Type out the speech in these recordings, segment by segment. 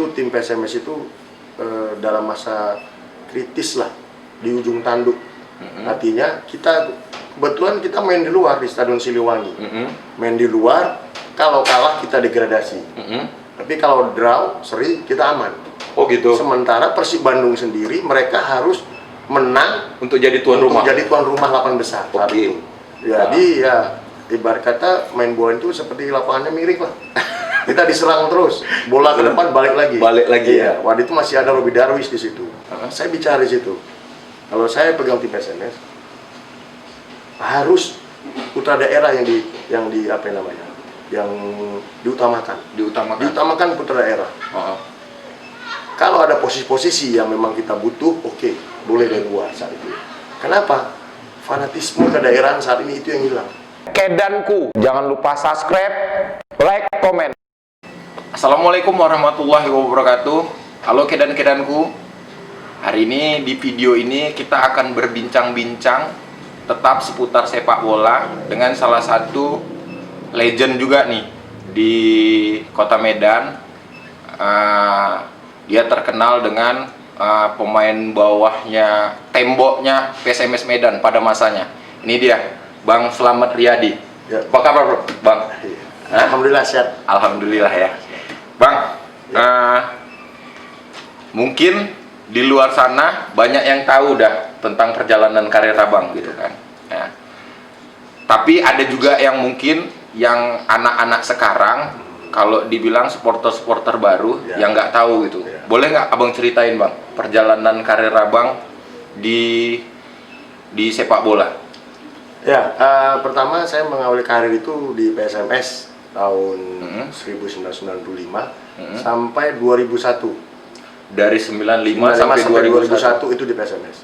itu tim PSMS itu dalam masa kritis lah, di ujung tanduk. Artinya kebetulan kita main di luar di Stadion Siliwangi. Main di luar, kalau kalah kita degradasi. Tapi kalau draw, seri, kita aman. Oh gitu. Sementara Persib Bandung sendiri, mereka harus menang Untuk jadi tuan rumah. jadi tuan rumah 8 besar. Oke. Jadi ya ibarat kata main bola itu seperti lapangannya miring lah. Kita diserang terus, bola ke depan balik lagi. Balik lagi ya. Waktu itu masih ada Robi Darwis di situ. Saya bicara di situ. Kalau saya pegang tim PSMS, harus putra daerah yang di apa namanya? Yang diutamakan. Diutamakan putra daerah. Kalau ada posisi-posisi yang memang kita butuh, oke, boleh dari luar saat itu. Kenapa? Fanatisme kedaerahan saat ini itu yang hilang. Kedanku, jangan lupa subscribe, like, komen. Assalamualaikum warahmatullahi wabarakatuh. Halo kedan-kedanku. Hari ini di video ini kita akan berbincang-bincang tetap seputar sepak bola dengan salah satu legend juga nih di Kota Medan. Dia terkenal dengan pemain bawahnya, temboknya PSMS Medan pada masanya. Ini dia, Bang Slamet Riyadi. Ya. Apa kabar, Bang? Alhamdulillah sehat. Alhamdulillah ya, Bang. Mungkin di luar sana banyak yang tahu dah tentang perjalanan karir Abang gitu kan. Ya. Tapi ada juga yang mungkin yang anak-anak sekarang kalau dibilang supporter-supporter baru yang nggak tahu gitu. Boleh nggak Abang ceritain, Bang, perjalanan karir Abang di sepak bola? Ya, pertama saya mengawali karir itu di PSMS tahun 1995 sampai 2001. Dari 95 sampai 2001 itu di PSMS.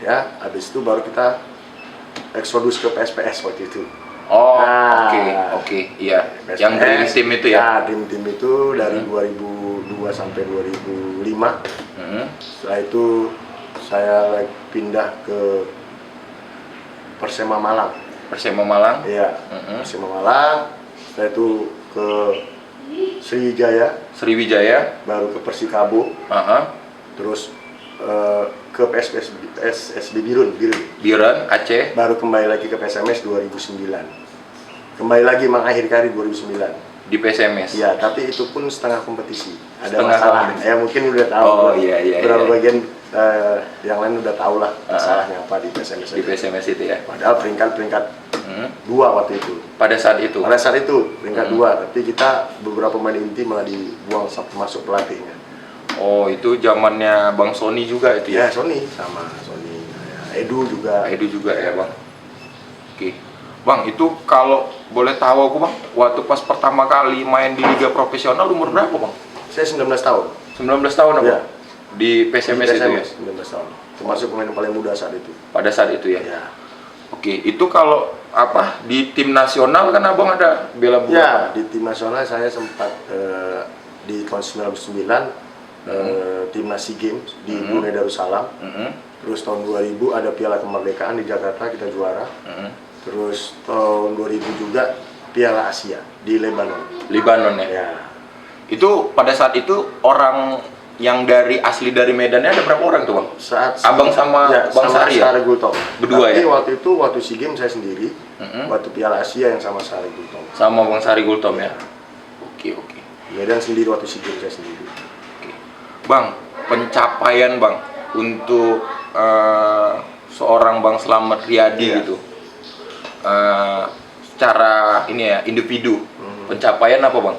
Ya, habis itu baru kita eksodus ke PSPS waktu itu. Oh, oke, iya. PSPS, Yang Dream Team itu ya? Ya, Dream Team itu dari 2002 sampai 2005. Setelah itu saya pindah ke Persema Malang. Persema Malang? Iya, Persema Malang. Setelah itu ke Sriwijaya, baru ke Persikabo, terus ke PSSB Biren, Aceh, baru kembali lagi ke PSMS 2009. Kembali lagi mengakhiri karir 2009 di PSMS. ya, tapi itu pun setengah kompetisi, ada Setengah masalah kompetisi. ya, mungkin udah tahu. Beberapa bagian yang lain udah tahu lah masalahnya apa di PSMS Di PSMS itu ya. padahal peringkat 2 waktu itu. Pada saat itu Peringkat 2, tapi kita beberapa pemain inti malah dibuang masuk pelatihnya. Oh, itu zamannya Bang Sony juga itu ya? Ya, Sony sama Sony. Edu juga ya, Bang. Oke. Bang, itu kalau boleh tahu aku, Bang, waktu pas pertama kali main di liga profesional umur berapa, Bang? Saya 19 tahun. 19 tahun apa? Ya. Di PSMS itu ya? 19 tahun. Termasuk pemain paling muda saat itu. Pada saat itu ya? Ya. Oke, itu kalau di tim nasional kan Abang ada bela bola? Ya, di tim nasional saya sempat di tahun 99 timnas SEA Games di Brunei Darussalam. Terus tahun 2000 ada Piala Kemerdekaan di Jakarta, kita juara. Terus tahun 2000 juga Piala Asia di Lebanon ya? Ya. Itu pada saat itu orang yang asli dari Medannya ada berapa orang tuh, Bang? Abang sama Bang Sari ya? Sari Gultom. Berdua. Tapi ya? waktu SEA Games saya sendiri. Waktu Piala Asia yang sama Sari Gultom. Sama Bang Sari Gultom ya? Oke. Medan sendiri waktu SEA Games saya sendiri. Oke. Bang, pencapaian Bang untuk seorang Bang Slamet Riyadi gitu. Secara ini ya, individu. Pencapaian apa, Bang?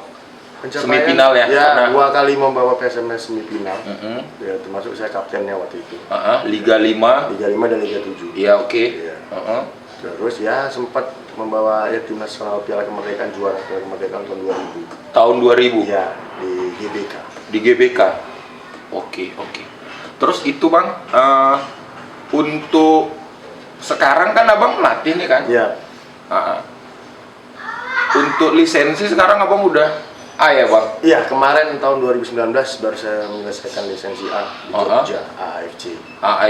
Semifinal ya? Ya, 2 kali membawa PSMS semifinal. Ya, termasuk saya kaptennya waktu itu. Liga 5. Liga 5 dan Liga 7. Iya, oke. Ya. Terus ya sempat membawa tim nasional Piala Kemerdekaan, juara Piala Kemerdekaan tahun 2000. Tahun 2000? Ya, di GBK. Di GBK? Oke. Terus itu Bang, untuk sekarang kan Abang melatih nih kan? Ya. Untuk lisensi sekarang Abang udah A ya, Bang? Iya, kemarin tahun 2019 baru saya menyelesaikan lisensi A di Jogja, AAFC.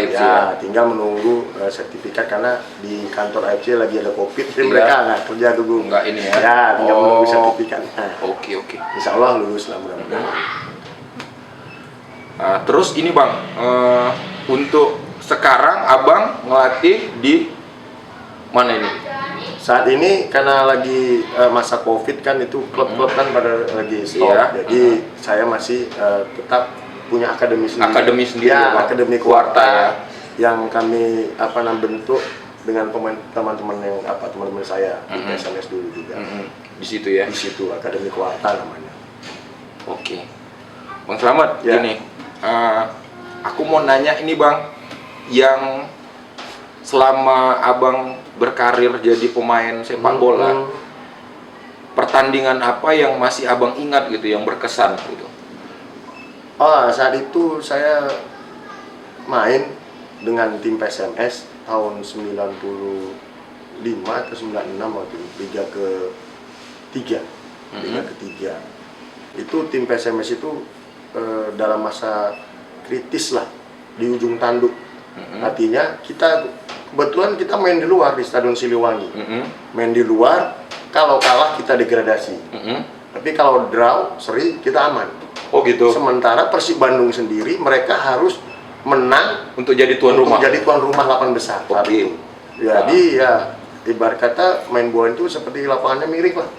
Ya, tinggal menunggu sertifikat karena di kantor AFC lagi ada COVID, jadi mereka nggak kerja dulu. Nggak ini ya? Ya, tinggal menunggu sertifikat. Oke. Insya Allah lulus lah mudah-mudahan. Terus ini Bang, untuk sekarang Abang ngelatih di mana ini? Saat ini karena lagi masa Covid kan, itu klub-klub kan pada lagi stop. Iya. Jadi saya masih tetap punya akademi sendiri. Akademi sendiri ya, ya, Bang? akademi Kuarta, Kuarta ya. yang kami bentuk dengan teman-teman yang teman-teman saya di PSMS dulu juga. Di situ ya. Di situ akademi Kuarta namanya. Oke. Bang Slamet, Ya. gini. Aku mau nanya ini Bang, yang selama Abang berkarir jadi pemain sepak bola, pertandingan apa yang masih Abang ingat gitu, yang berkesan gitu? Saat itu saya main dengan tim PSMS tahun 95 atau 96 waktu itu, Liga ke-3. Liga ke-3. Itu tim PSMS itu dalam masa kritis lah, di ujung tanduk. Artinya kita kebetulan kita main di luar di Stadion Siliwangi. Main di luar, kalau kalah kita degradasi. Tapi kalau draw, seri, kita aman. Oh gitu. Sementara Persib Bandung sendiri, mereka harus menang Untuk jadi tuan untuk rumah. jadi tuan rumah 8 besar. saat Oke. itu. Jadi ya ibarat kata main bola itu seperti lapangannya miring lah.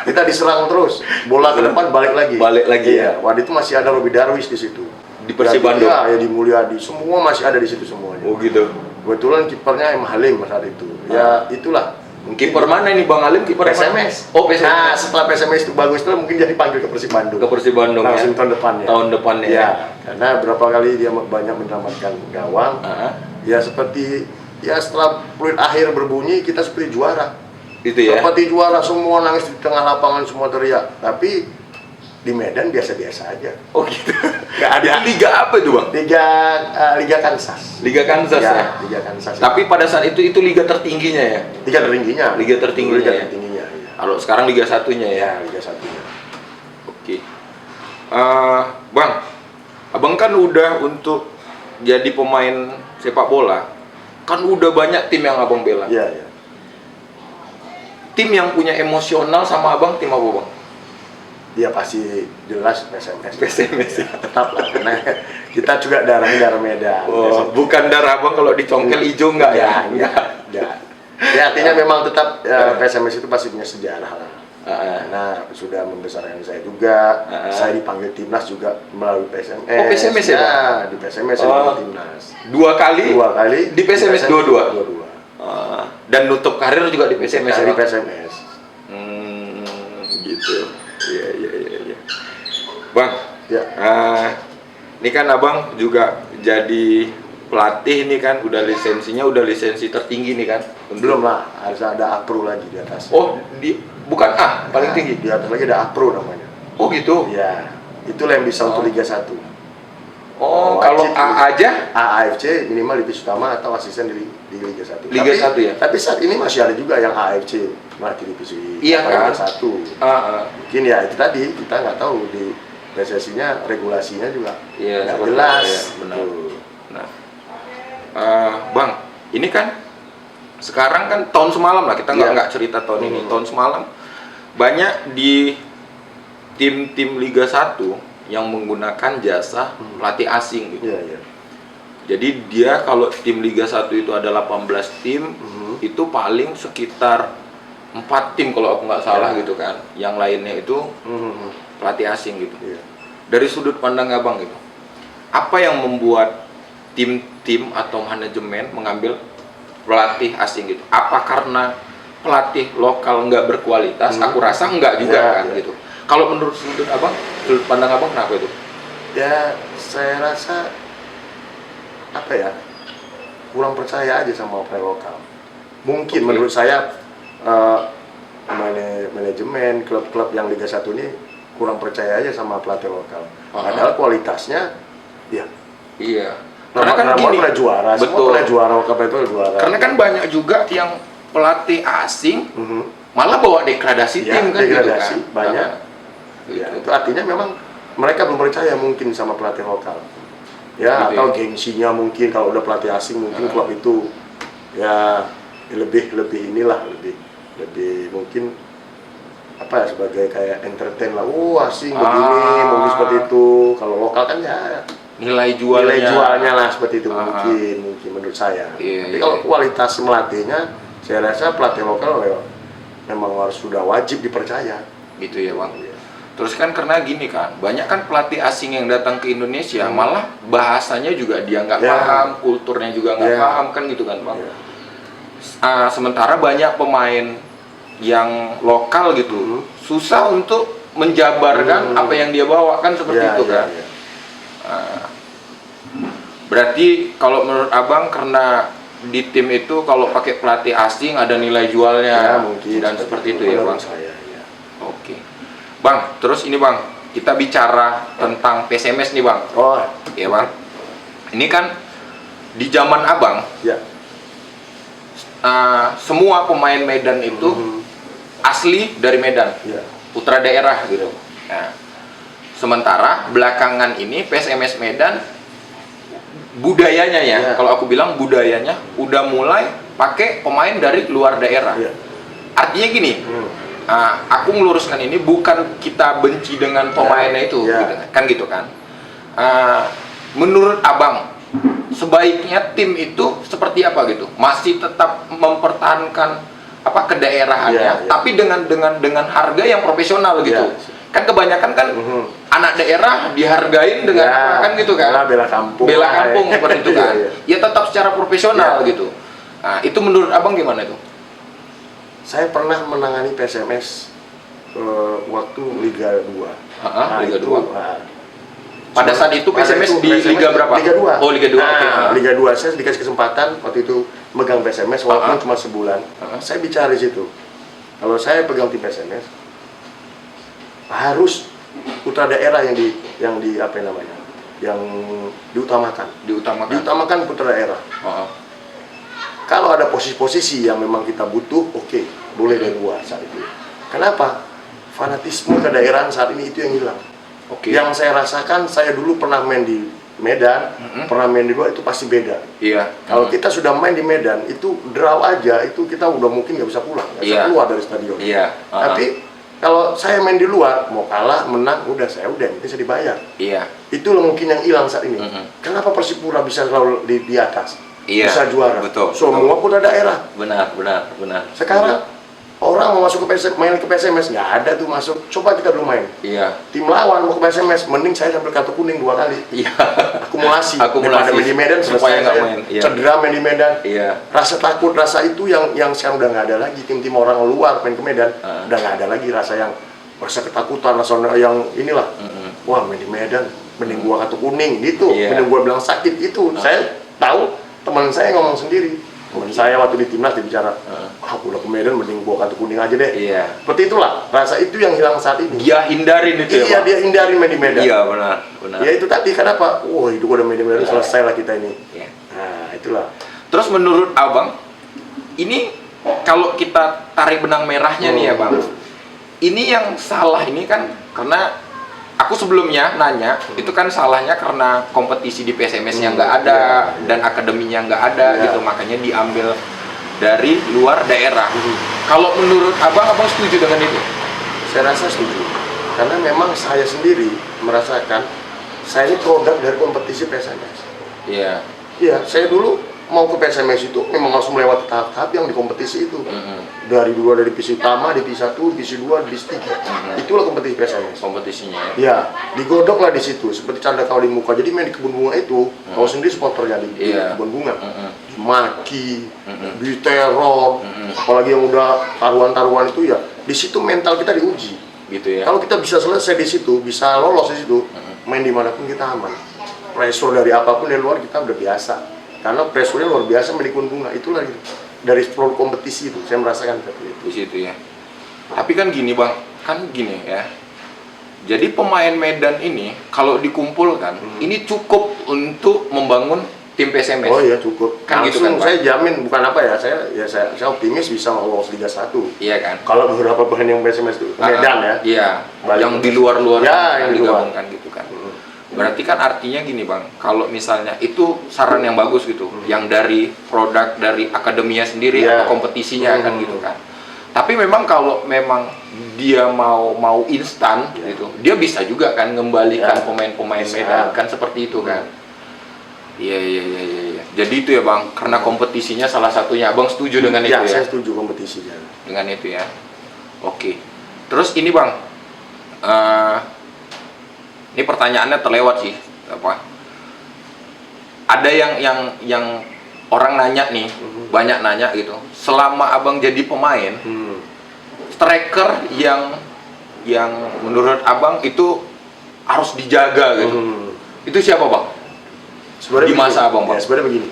Kita diserang terus, bola ke depan balik lagi. Balik lagi Iya. Waktu itu masih ada Robi Darwis di situ. Di Persib Jadi, Bandung? Ya, di Mulyadi, semua masih ada di situ semuanya. Oh gitu. Kebetulan kipernya M. Halim saat itu. Ya itulah. Kiper mana ini Bang Halim? Kiper PSMS. Oh PSMS. Nah, setelah PSMS itu bagus itu mungkin jadi panggil ke Persib Bandung. Ke Persib Bandung Langsung ya. tahun depannya. Tahun depannya Ya, karena berapa kali dia banyak menyelamatkan gawang. Ya seperti ya setelah peluit akhir berbunyi kita seperti juara. Itu ya. Seperti juara, semua nangis di tengah lapangan, semua teriak. Tapi di Medan biasa-biasa aja. Oh gitu. Nggak ada. Itu liga apa itu Bang? Liga Kansas. Liga Kansas ya. Liga Kansas. Tapi pada saat itu liga tertingginya ya. liga tertingginya. Liga tertingginya Liga ya? tertingginya. Iya. Kalau sekarang liga satunya ya. Ya, Liga satunya. Oke. Bang, Abang kan udah untuk jadi pemain sepak bola, kan udah banyak tim yang Abang bela. Iya, iya. Tim yang punya emosional sama Abang tim apa Bang? Dia pasti jelas PSMS. PSMS ya. Tetap lah, karena kita juga darah Medan. Oh, bukan darah Abang kalau dicongkel hijau enggak ya? Enggak. Ya artinya memang tetap PSMS itu pasti punya sejarah lah. Karena sudah membesarkan saya juga. Saya dipanggil timnas juga melalui PSMS. Oh, PSMS ya, Bang? Di PSMS saya dipanggil timnas. Dua kali di PSMS dua-dua. Dan nutup karir juga di PSMS ya, Di Bang? PSMS. Gitu. Iya. Bang, Ya. ini kan Abang juga jadi pelatih nih kan, udah lisensi tertinggi nih kan. Belum lah, harus ada APRO lagi di atas. Oh, bukan A, paling tinggi. Di atas lagi ada APRO namanya. Oh gitu. Ya, itulah yang bisa untuk Liga 1. Oh, Wajib kalau A Liga. aja AFC minimal divisi utama atau asisten di Liga 1. Liga 1 ya? Tapi saat ini masih ada juga yang AFC melatih divisi Iya kan? Liga 1. Mungkin ya itu tadi kita nggak tahu di PSSI-nya regulasinya juga Iya, nggak seperti jelas. itu, ya, benar. Tuh. Nah, Bang, ini kan sekarang kan tahun semalam lah, kita Iya. nggak cerita tahun ini, tahun semalam banyak di tim-tim Liga 1 yang menggunakan jasa pelatih asing gitu. Iya, iya. Jadi dia kalau tim Liga 1 itu ada 18 tim, itu paling sekitar 4 tim kalau aku nggak salah Ya. gitu kan. Yang lainnya itu pelatih asing gitu. Iya. Dari sudut pandang Abang gitu, apa yang membuat tim-tim atau manajemen mengambil pelatih asing gitu? Apa karena pelatih lokal nggak berkualitas? Aku rasa nggak juga Iya, kan iya. gitu. Kalau menurut sudut pandang Abang kenapa itu? Ya, saya rasa apa ya, kurang percaya aja sama pemain lokal. Mungkin menurut saya manajemen klub-klub yang Liga 1 ini kurang percaya aja sama pelatih lokal. Padahal kualitasnya ya Iya. Karena kan nomor gini, pernah juara, semua betul. pernah juara, waktu itu juara. Karena kan banyak juga yang pelatih asing malah bawa degradasi Ya, tim kan degradasi, gitu kan. banyak. Ya, Gitu. itu artinya memang mereka belum percaya mungkin sama pelatih lokal. Ya, Gitu atau ya. gengsinya mungkin kalau udah pelatih asing mungkin klub itu ya lebih inilah, lebih mungkin apa ya, sebagai kayak entertain lah. Oh, asing begini, mungkin seperti itu. Kalau lokal kan ya nilai jualnya. Nilai jualnya lah seperti itu mungkin menurut saya. Iya, Tapi iya. kalau kualitas melatihnya, saya rasa pelatih lokal memang harus sudah wajib dipercaya. Gitu ya Bang. Iya. Terus kan karena gini kan, banyak kan pelatih asing yang datang ke Indonesia, malah bahasanya juga dia nggak Ya. paham, kulturnya juga nggak Ya. paham kan gitu kan Bang. Iya. Sementara banyak pemain yang lokal gitu, susah untuk menjabarkan apa yang dia bawa kan seperti Iya, itu iya, kan. iya. Berarti kalau menurut Abang karena di tim itu kalau pakai pelatih asing ada nilai jualnya Ya, mungkin dan seperti itu ya menurut Bang. saya, ya. Oke. Bang, terus ini Bang, kita bicara tentang PSMS nih Bang. Oh, Ya Bang. Ini kan di zaman Abang, ya. semua pemain Medan itu asli dari Medan, Ya. putra daerah gitu. Nah, sementara belakangan ini PSMS Medan budayanya ya, Ya. kalau aku bilang budayanya udah mulai pakai pemain dari luar daerah. Ya. Artinya gini, aku meluruskan ini bukan kita benci dengan pemainnya itu, Ya. gitu, kan gitu kan. Menurut Abang, sebaiknya tim itu seperti apa gitu? Masih tetap mempertahankan apa kedaerahannya, Ya, ya. tapi dengan harga yang profesional gitu. Ya. Kan kebanyakan kan anak daerah dihargain dengan Ya, apa kan gitu kan? bela kampung. Bela kampung seperti itu kan. Iya, Ya tetap secara profesional Ya. gitu. Nah, itu menurut Abang gimana itu? Saya pernah menangani PSMS waktu Liga 2. Liga itu, 2. Pada saat itu PSMS di Liga berapa? Liga 2. Oh, Liga 2. Oke. Liga 2 saya dikasih kesempatan waktu itu megang PSMS walaupun cuma sebulan. Saya bicara di situ. Kalau saya pegang tim PSMS harus putra daerah yang di apa namanya? Yang diutamakan. Diutamakan putra daerah. Kalau ada posisi-posisi yang memang kita butuh, oke, boleh dari luar saat itu. Kenapa? Fanatisme kedaerahan saat ini itu yang hilang. Oke. Yang saya rasakan, saya dulu pernah main di Medan, pernah main di luar, itu pasti beda. Iya. Kalau kita sudah main di Medan, itu draw aja, itu kita udah mungkin nggak bisa pulang, nggak bisa Iya. keluar dari stadion. Iya. Tapi kalau saya main di luar, mau kalah, menang, udah saya nanti saya dibayar. Iya. Itu loh mungkin yang hilang saat ini. Kenapa Persipura bisa selalu di atas? Iya, Bisa juara. betul, Semua putra daerah. Benar. Sekarang orang mau masuk ke main ke PSMS nggak ada tuh masuk. Coba kita dulu main. Iya. Tim lawan mau ke PSMS, mending saya sambil kartu kuning 2 kali. Iya. Akumulasi. Akumulasi. Daripada main di Medan Supaya selesai nggak saya main, iya. cedera main di Medan. Iya. Rasa takut, rasa itu yang sekarang udah nggak ada lagi. Tim-tim orang luar main ke Medan udah nggak ada lagi rasa ketakutan, rasa yang inilah. Wah, main di Medan, mending gua kartu kuning gitu. Iya. Mending gua bilang sakit itu. Saya tahu teman saya ngomong sendiri. Teman saya waktu di timnas dia bicara, udah ke Medan mending gua kartu kuning aja deh. Iya. Seperti itulah, rasa itu yang hilang saat ini. Dia hindarin itu Iya, ya, Bang? dia hindari main di Medan. Iya, benar. Ya itu tadi kenapa? Wah, itu udah main di Medan selesai lah kita ini. Iya. Nah, itulah. Terus menurut Abang, ini kalau kita tarik benang merahnya nih ya Bang, ini yang salah ini kan karena aku sebelumnya nanya, itu kan salahnya karena kompetisi di PSMS yang nggak ada dan akademinya nggak ada gitu, makanya diambil dari luar daerah. Kalau menurut Abang setuju dengan itu? Saya rasa setuju. Karena memang saya sendiri merasakan saya ini produk dari kompetisi PSMS. Iya. Iya, saya dulu mau ke PSMS itu memang harus melewati tahap-tahap yang di kompetisi itu. Dari divisi utama, divisi 1, divisi 2, divisi 3. Itulah kompetisi PSMS. Kompetisinya ya? Ya, digodok lah di situ seperti canda kau di muka. Jadi main di kebun bunga itu, kau sendiri supporternya di kebun bunga. Dimaki, diteror, apalagi yang udah taruhan-taruhan itu ya. Di situ mental kita diuji. Gitu ya? Kalau kita bisa selesai di situ, bisa lolos di situ, main dimanapun kita aman. Pressure dari apapun dari luar kita udah biasa. Karena pressure-nya luar biasa milik bunga. Itulah gitu. Dari produk kompetisi itu, saya merasakan seperti itu. Di situ ya. Tapi kan gini Bang, kan gini ya. Jadi pemain Medan ini kalau dikumpulkan, ini cukup untuk membangun tim PSMS. Oh iya cukup. Kan gitu Langsung kan, Pak? saya jamin bukan apa ya, saya optimis bisa lolos Liga 1. Iya kan? Kalau beberapa pemain yang PSMS itu Medan ya. Iya. Balik. Yang di luar-luar Ya, yang di luar. digabungkan gitu kan. Berarti kan artinya gini Bang, kalau misalnya itu saran yang bagus gitu, yang dari produk dari akademinya sendiri Ya. atau kompetisinya kan gitu kan. Tapi memang kalau memang dia mau instan gitu, dia bisa juga kan ngembalikan pemain-pemain Bisa. Medan kan seperti itu kan. Iya. Jadi itu ya Bang, karena kompetisinya salah satunya. Abang setuju dengan itu ya? Saya setuju kompetisinya. Dengan itu ya. Oke. Terus ini Bang, ini pertanyaannya terlewat sih. Apa? Ada yang orang nanya nih, banyak nanya gitu. Selama Abang jadi pemain, striker yang menurut Abang itu harus dijaga gitu. Itu siapa Bang? Sebenarnya Di masa Abang, Bang? Ya, sebenarnya begini.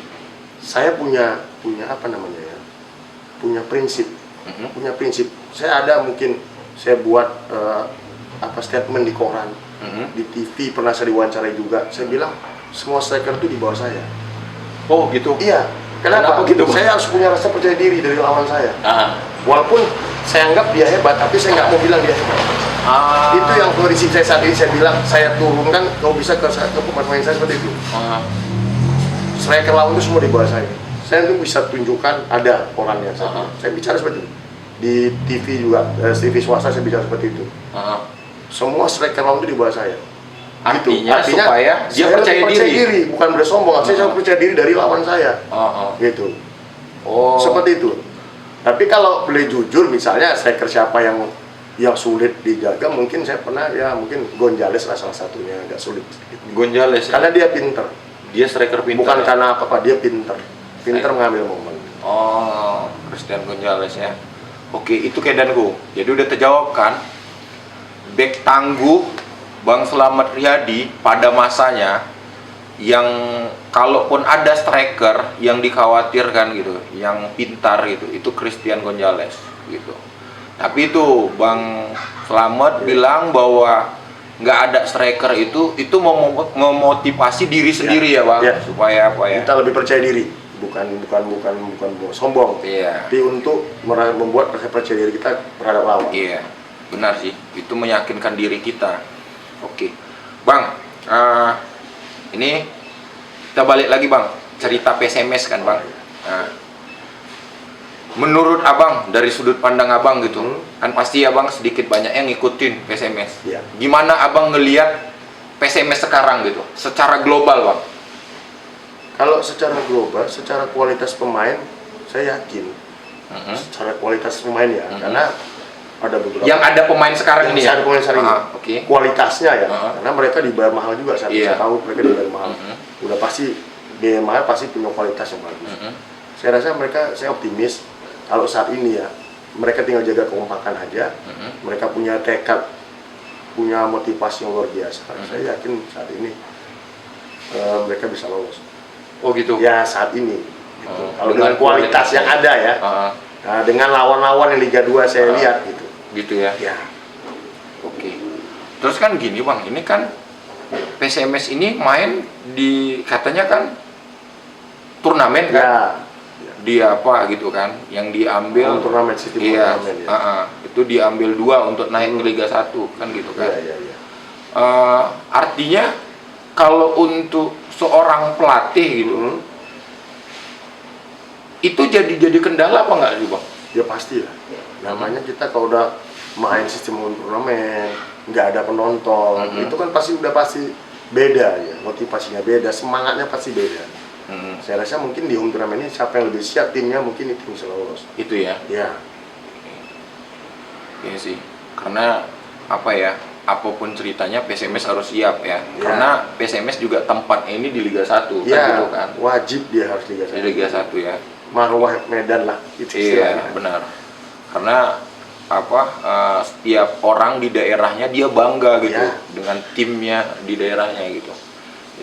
Saya punya apa namanya ya? Punya prinsip. Punya prinsip. Saya ada mungkin saya buat statement di koran, di TV pernah saya diwawancarai juga. Saya bilang semua striker itu di bawah saya. Oh gitu. Iya. Kenapa gitu, Bang? Saya harus punya rasa percaya diri dari lawan saya. Walaupun Walaupun saya anggap dia hebat, tapi saya nggak mau bilang dia hebat. Itu yang prinsip saya saat ini. Saya bilang saya turunkan, kau bisa ke pemain saya seperti itu. Striker lawan itu semua di bawah saya. Saya tuh bisa tunjukkan ada orangnya. Saya bicara seperti itu. Di TV juga, TV swasta saya bicara seperti itu. Semua striker lawan itu di bawah saya. Artinya supaya dia saya percaya diri. bukan bersombong. Saya percaya diri dari lawan saya. Gitu. Oh. Seperti itu. Tapi kalau boleh jujur, misalnya striker siapa yang sulit dijaga, mungkin saya pernah ya, mungkin Gonzales lah salah satunya, agak sulit sedikit. Gonzales. Karena dia pinter. Dia striker pintar. Bukan ya? karena apa-apa, dia pinter mengambil momen. Oh, Christian Gonzales ya. Oke, itu kedanku. Jadi udah terjawab kan? Bek tangguh Bang Slamet Riyadi pada masanya, yang kalaupun ada striker yang dikhawatirkan gitu, yang pintar gitu, itu Christian Gonzales gitu. Tapi itu Bang Slamet bilang bahwa nggak ada striker itu memotivasi diri sendiri ya Bang, supaya apa ya? Kita lebih percaya diri, bukan sombong. Iya. Tapi untuk membuat rasa percaya diri kita terhadap lawan. Iya, benar sih. Itu meyakinkan diri kita. Oke, Bang. Ini kita balik lagi Bang, cerita PSMS kan Bang. Nah, menurut Abang, dari sudut pandang Abang gitu, kan pasti Abang sedikit banyak yang ngikutin PSMS. Iya. Gimana Abang ngelihat PSMS sekarang gitu, secara global Bang? Kalau secara global, secara kualitas pemain, saya yakin. Secara kualitas pemain ya, karena ada beberapa. Yang ada pemain sekarang ini ya? Ada pemain sekarang ini. Oke. Kualitasnya ya, karena mereka dibayar mahal juga. Saya tahu mereka dibayar mahal. Udah pasti biaya mahal, pasti punya kualitas yang bagus. Saya rasa saya optimis. Kalau saat ini ya, mereka tinggal jaga kekompakan aja. Mereka punya tekad, punya motivasi yang luar biasa. Saya yakin saat ini mereka bisa lolos. Oh gitu? Ya saat ini. Gitu. Kalau dengan kualitas yang ada ya, nah, dengan lawan-lawan yang Liga 2 saya lihat gitu. Gitu ya? Ya. Oke. Terus kan gini Bang, ini kan PSMS ini main di katanya kan turnamen kan? Ya. Di apa gitu kan? Yang diambil turnamen sistem turnamen ya. Itu diambil 2 untuk naik ke Liga 1 kan gitu kan? Iya. Artinya kalau untuk seorang pelatih gitu, itu jadi kendala apa enggak sih Bang? Ya pasti lah. Namanya kita kalau udah main sistem turnamen, nggak ada penonton, itu kan pasti beda ya, motivasinya beda, semangatnya pasti beda. Saya rasa mungkin di home turnamen ini siapa yang lebih siap timnya, mungkin itu bisa lolos. Itu ya? Ya. Iya sih, karena apa ya, apapun ceritanya PSMS harus siap ya. Karena PSMS juga tempatnya ini di Liga 1 kan gitu kan. Wajib dia harus Liga 1. Di Liga 1 ya. Marwah Medan lah itu istilahnya. Iya, benar. Karena setiap orang di daerahnya dia bangga gitu dengan timnya di daerahnya gitu.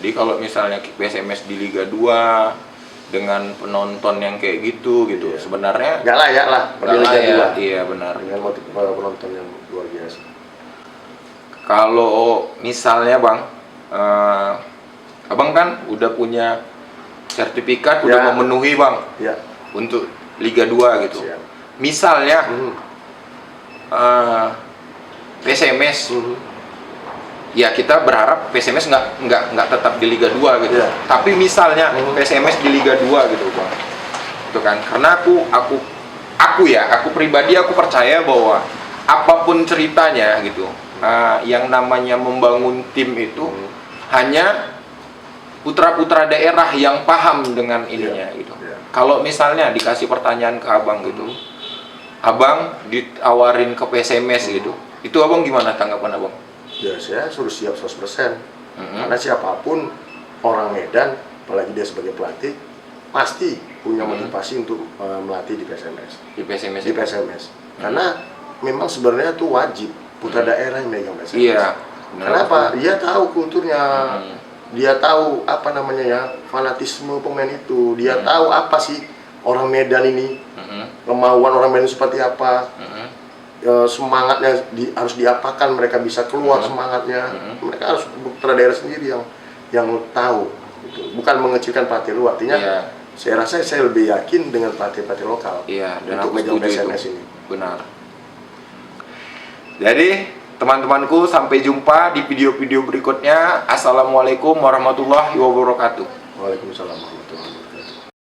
Jadi kalau misalnya PSMS di Liga 2 dengan penonton yang kayak gitu sebenarnya nggak layak lah di Liga 2. Iya, benar. Dengan penonton yang luar biasa. Kalau misalnya Bang, Abang kan udah punya sertifikat, udah memenuhi Bang untuk Liga 2 gitu. Siap. Misalnya PSMS, ya kita berharap PSMS nggak tetap di Liga 2 gitu. Tapi misalnya PSMS di Liga 2 gitu Bang, itu kan karena aku pribadi aku percaya bahwa apapun ceritanya gitu, yang namanya membangun tim itu hanya putra-putra daerah yang paham dengan ininya gitu. Kalau misalnya dikasih pertanyaan ke abang gitu, abang ditawarin ke PSMS gitu, itu abang gimana tanggapan abang? Ya saya suruh siap 100%. Karena siapapun orang Medan, apalagi dia sebagai pelatih, pasti punya motivasi untuk melatih di PSMS. Di PSMS? Di PSMS. Karena memang sebenarnya itu wajib putra daerah yang megang PSMS. Iya. Kenapa? Dia tahu kulturnya, dia tahu apa namanya ya, fanatisme pemain itu, dia tahu apa sih orang Medan ini, kemauan orang Medan seperti apa, semangatnya harus diapakan, mereka bisa keluar semangatnya, mereka harus putra daerah sendiri yang tahu, gitu. Bukan mengecilkan pelatih luar, artinya saya rasa saya lebih yakin dengan pelatih-pelatih lokal dan untuk megang PSMS ini. Benar. Jadi teman-temanku, sampai jumpa di video-video berikutnya. Assalamualaikum warahmatullahi wabarakatuh. Waalaikumsalam warahmatullahi wabarakatuh.